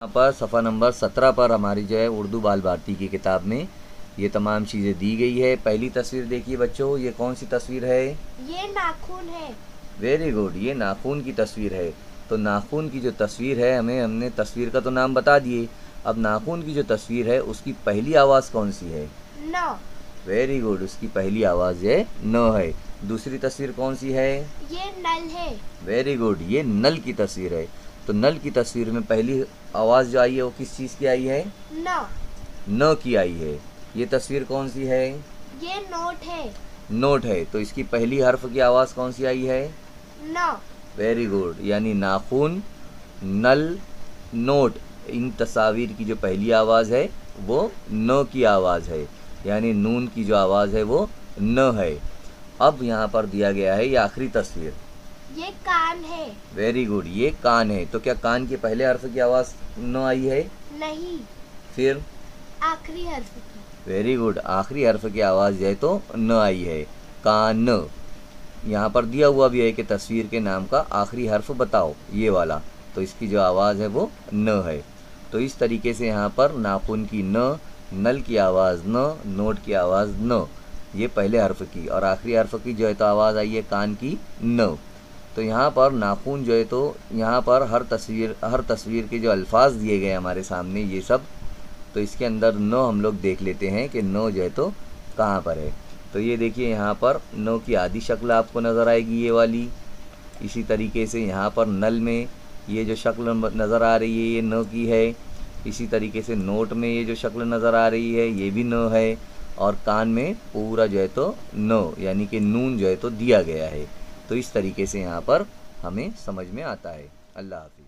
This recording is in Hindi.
यहाँ पर सफ़ा नंबर 17 पर हमारी जो है उर्दू बाल भारती की किताब में ये तमाम चीज़ें दी गई है। पहली तस्वीर देखिए बच्चों, ये कौन सी तस्वीर है? ये नाखून है। वेरी गुड, ये नाखून की तस्वीर है। तो नाखून की जो तस्वीर है, हमने तस्वीर का तो नाम बता दिए। अब नाखून की जो तस्वीर है उसकी पहली आवाज़ कौन सी है? न। वेरी गुड, उसकी पहली आवाज़ है न है। दूसरी तस्वीर कौन सी है? ये नल है। वेरी गुड, ये नल की तस्वीर है। तो नल की तस्वीर में पहली आवाज़ जो आई है वो किस चीज़ की आई है? न की आई है। ये तस्वीर कौन सी है? ये नोट है। नोट है। तो इसकी पहली हर्फ की आवाज़ कौन सी आई है? न। वेरी गुड, यानी नाखून, नल, नोट, इन तस्वीर की जो पहली आवाज़ है वो न की आवाज़ है, यानी नून की जो आवाज़ है वो न है। अब यहाँ पर दिया गया है ये आखिरी तस्वीर, ये कान है। वेरी गुड, ये कान है। तो क्या कान के पहले हर्फ की आवाज़ न आई है? नहीं, फिर? आखिरी हर्फ की। वेरी गुड, आखिरी हर्फ की आवाज़ जो है तो न आई है, कान। यहाँ पर दिया हुआ भी है कि तस्वीर के नाम का आखिरी हर्फ बताओ, ये वाला। तो इसकी जो आवाज़ है वो न है। तो इस तरीके से यहाँ पर नाखून की न, नल की आवाज़ न, नोट की आवाज़ न, ये पहले हर्फ की, और आखिरी हर्फ की जो है तो आवाज़ आई है कान की न। तो यहाँ पर नाखून जो है तो यहाँ पर हर तस्वीर के जो अल्फाज दिए गए हमारे सामने ये सब, तो इसके अंदर न हम लोग देख लेते हैं कि न जो है तो कहाँ पर है। तो ये देखिए यहाँ पर न की आधी शक्ल आपको नज़र आएगी, ये वाली। इसी तरीके से यहाँ पर नल में ये जो शक्ल नज़र आ रही है ये न की है। इसी तरीके से नोट में ये जो शक्ल नज़र आ रही है ये भी न है। और कान में पूरा जो है तो न, यानी कि नून जो है तो दिया गया है। तो इस तरीके से यहाँ पर हमें समझ में आता है। अल्लाह हाफ़िज़।